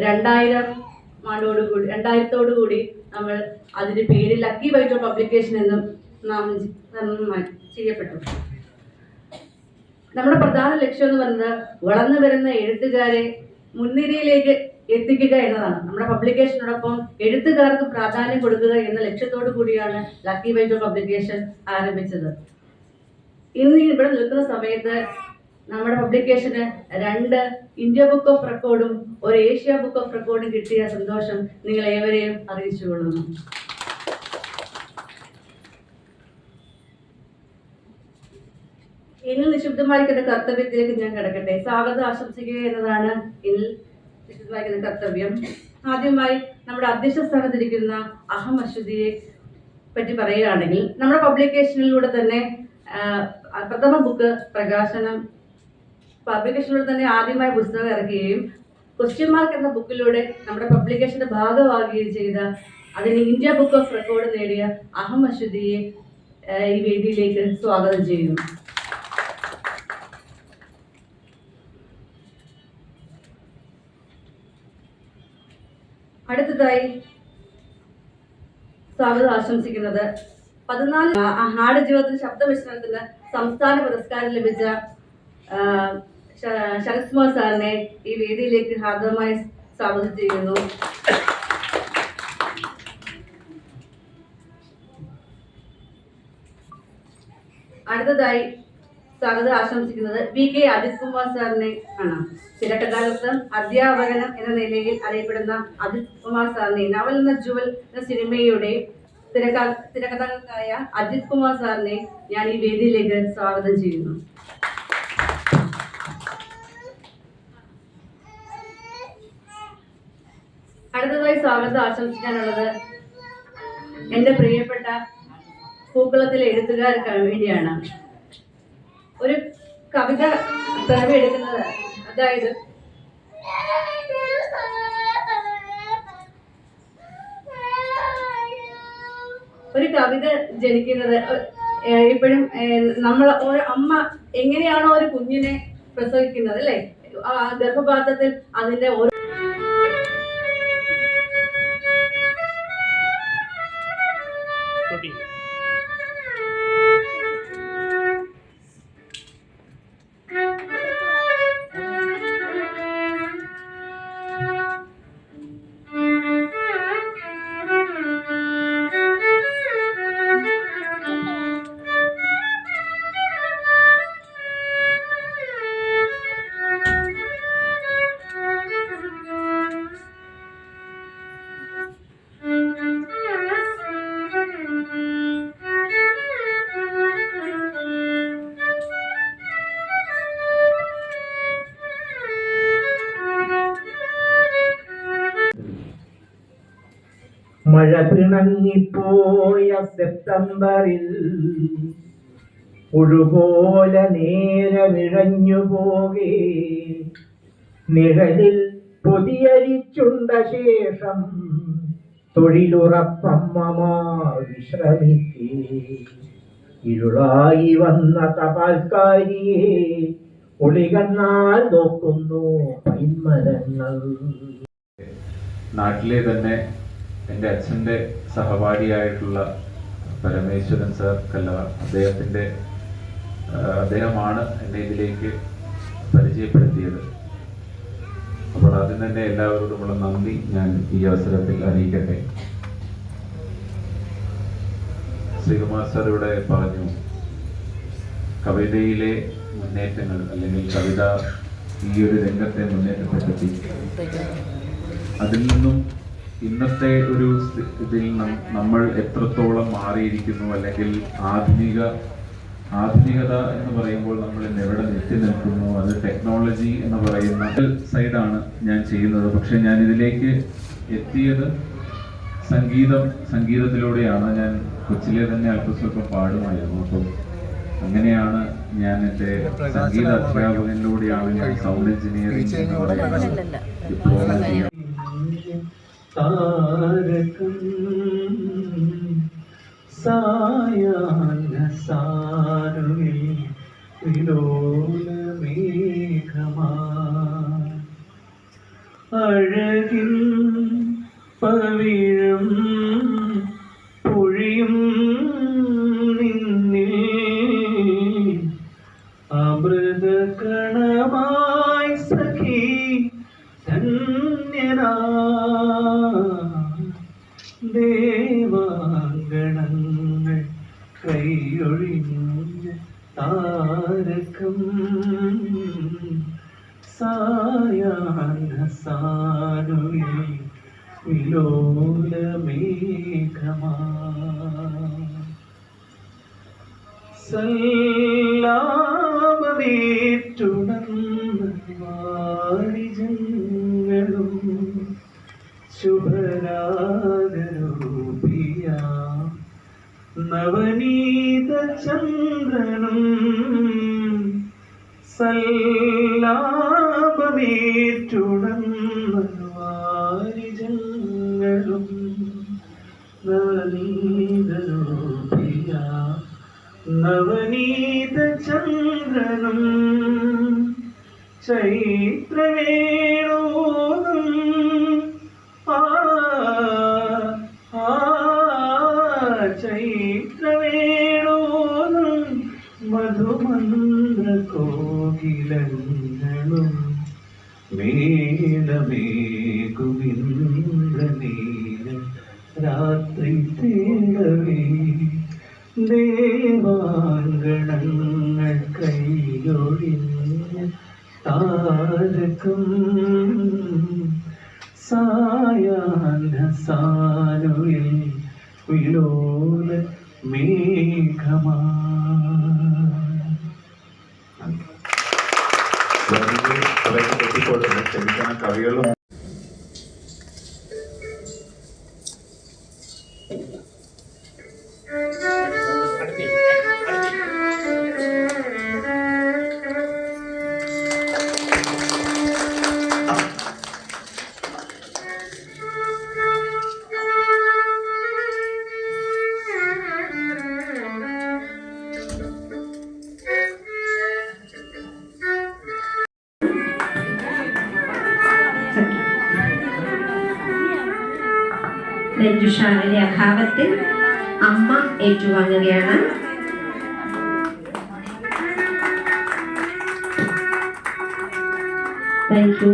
2000 നമ്മൾ അതിന്റെ പേര് ലക്കി വൈറ്റ് പബ്ലിക്കേഷൻ എന്നും നാമം ചെയ്യപ്പെട്ടു. നമ്മുടെ പ്രധാന ലക്ഷ്യം എന്ന് പറയുന്നത് വളർന്നു വരുന്ന എഴുത്തുകാരെ മുൻനിരയിലേക്ക് എത്തിക്കുക എന്നതാണ്. നമ്മുടെ പബ്ലിക്കേഷനോടൊപ്പം എഴുത്തുകാർക്ക് പ്രാധാന്യം കൊടുക്കുക എന്ന ലക്ഷ്യത്തോടു കൂടിയാണ് ലക്കി വൈറ്റ് പബ്ലിക്കേഷൻ ആരംഭിച്ചത്. ഇന്ന് ഇവിടെ നിൽക്കുന്ന സമയത്ത് നമ്മുടെ പബ്ലിക്കേഷന് 2 ഇന്ത്യ ബുക്ക് ഓഫ് റെക്കോർഡും 1 ഏഷ്യ ബുക്ക് ഓഫ് റെക്കോർഡും കിട്ടിയ സന്തോഷം നിങ്ങൾ ഏവരെയും അറിയിച്ചുകൊള്ളുന്നു. എന്നിൽ നിശബ്ദമായിരിക്കുന്ന കർത്തവ്യത്തിലേക്ക് ഞാൻ കിടക്കട്ടെ. സ്വാഗതം ആശംസിക്കുക എന്നതാണ് എന്നിൽ നിശബ്ദമായിരിക്കുന്ന കർത്തവ്യം. ആദ്യമായി നമ്മുടെ അധ്യക്ഷ സ്ഥാനത്തിരിക്കുന്ന അഹം അശ്വതിയെ പറ്റി പറയുകയാണെങ്കിൽ, നമ്മുടെ പബ്ലിക്കേഷനിലൂടെ തന്നെ പ്രഥമ ബുക്ക് പബ്ലിക്കേഷനിലൂടെ തന്നെ ആദ്യമായി പുസ്തകം ഇറക്കുകയും ക്വസ്റ്റ്യൻ മാർക്ക് എന്ന ബുക്കിലൂടെ നമ്മുടെ പബ്ലിക്കേഷന്റെ ഭാഗമാകുകയും ചെയ്ത, അതിന് ഇന്ത്യ ബുക്ക് ഓഫ് റെക്കോർഡ് നേടിയ അഹം അശ്വതിയെ ഈ വേദിയിലേക്ക് സ്വാഗതം ചെയ്യുന്നു. അടുത്തതായി സ്വാഗതം ആശംസിക്കുന്നത് 14 ആടുജീവിതത്തിന് ശബ്ദമിശ്രണത്തിന് സംസ്ഥാന പുരസ്കാരം ലഭിച്ച ശരത് കുമാർ സാറിനെ ഈ വേദിയിലേക്ക് ഹാർദവമായി സ്വാഗതം ചെയ്യുന്നു. അടുത്തതായി സ്വാഗതം ആശംസിക്കുന്നത് VK അജിത് കുമാർ സാറിനെ ആണ്. തിരക്കഥാകൃത്ത് അധ്യാപകൻ എന്ന നിലയിൽ അറിയപ്പെടുന്ന അജിത് കുമാർ സാറിനെ നവൽ എന്ന ജുവൽ എന്ന സിനിമയുടെ തിരക്കഥാകൃത്തായ അജിത് കുമാർ സാറിനെ ഞാൻ ഈ വേദിയിലേക്ക് സ്വാഗതം ചെയ്യുന്നു. അടുത്തതായി സ്വാഗതം ആശംസിക്കാനുള്ളത് എൻ്റെ പ്രിയപ്പെട്ട പൂക്കളത്തിലെ എഴുത്തുകാർക്ക് വേണ്ടിയാണ്. ഒരു കവിത പിറവിയെടുക്കുന്നത്, അതായത് ഒരു കവിത ജനിക്കുന്നത് ഇപ്പോഴും നമ്മൾ ഒരു അമ്മ എങ്ങനെയാണോ ഒരു കുഞ്ഞിനെ പ്രസവിക്കുന്നത്, അല്ലേ, ഗർഭപാത്രത്തിൽ അതിന്റെ ഒരു മഴ പിണങ്ങിപ്പോയ സെപ്റ്റംബറിൽ ഒഴുപോലെ നേരമിഴഞ്ഞു പോകെ നിഴലിൽ പൊതിയരിച്ചുണ്ട ശേഷം തൊഴിലുറപ്പമ്മമാർ വിശ്രമിക്കേ ഇരുളായി വന്ന തപാൽക്കാരിയെ ഒളികണ്ണാൽ നോക്കുന്നു പൈന്മരങ്ങൾ. നാട്ടിലെ തന്നെ എൻ്റെ അച്ഛൻ്റെ സഹപാഠിയായിട്ടുള്ള പരമേശ്വരൻ സാർ കല്ലറ, അദ്ദേഹമാണ് എന്നെ ഇതിലേക്ക് പരിചയപ്പെടുത്തിയത്. അപ്പോൾ അതിന് തന്നെ എല്ലാവരോടുമുള്ള നന്ദി ഞാൻ ഈ അവസരത്തിൽ അറിയിക്കട്ടെ. ശ്രീകുമാർ സാർ ഇവിടെ പറഞ്ഞു, കവിതയിലെ മുന്നേറ്റങ്ങൾ അല്ലെങ്കിൽ കവിത ഈ ഒരു രംഗത്തെ മുന്നേറ്റത്തെ പറ്റി. അതിൽ നിന്നും ഇന്നത്തെ ഒരു ഇതിൽ നമ്മൾ എത്രത്തോളം മാറിയിരിക്കുന്നു, അല്ലെങ്കിൽ ആധുനികത എന്ന് പറയുമ്പോൾ നമ്മൾ ഇന്ന് എവിടെ എത്തി നിൽക്കുന്നു, അത് ടെക്നോളജി എന്ന് പറയുന്ന സൈഡാണ് ഞാൻ ചെയ്യുന്നത്. പക്ഷെ ഞാൻ ഇതിലേക്ക് എത്തിയത് സംഗീതത്തിലൂടെയാണ്. ഞാൻ കൊച്ചിലെ തന്നെ അല്പസ്വല്പം പാടുമായിരുന്നു. അപ്പോൾ അങ്ങനെയാണ് ഞാൻ എൻ്റെ സംഗീത അധ്യാപകനിലൂടെയാണ് ഞാൻ സൗണ്ട് എഞ്ചിനീയറിംഗ് എന്ന് പറയുന്നത് ഡിപ്ലോമ ചെയ്യുന്നത്. താരകം സായാഹ്നസാനുവിൽ വിലോലമേഘമാ അഴകിൻ പവിഴം പൊഴിയും നിന്നിൽ അമൃതകണമായി സഖി ധന്യനാ ദേവാങ്കണങ്ങൾ കൈയൊഴിഞ്ഞ താരകം സായാഹ്ന സാനുവിൽ വിലോലമേഘമാ സല്ലാപമേറ്റുണർന്ന വാരിജങ്ങളും ശുഭരാഗരൂപിയ നവനീത ചന്ദ്രനും സല്ലാപമേറ്റുണർന്ന വാരിജങ്ങളും നവനീതരൂപിയ നവനീത ചന്ദ്രനും ചൈത്രവേണോനും ചൈത്രവേണോനും മധുമന്ത്ര കോകിലങ്ങളും മേലമേകുമിന്ദ്രനീല രാത്രി തേടവേ ദേവാങ്കണങ്ങൾ കൈയൊഴിഞ്ഞ താരകം സായാഹ്ന സാനുവിൽ വിലോല മേഘമാ. കവികളും രഞ്ജുഷാവിന്റെ അഭാവത്തിൽ അമ്മ ഏറ്റുവാങ്ങുകയാണ്. Thank you.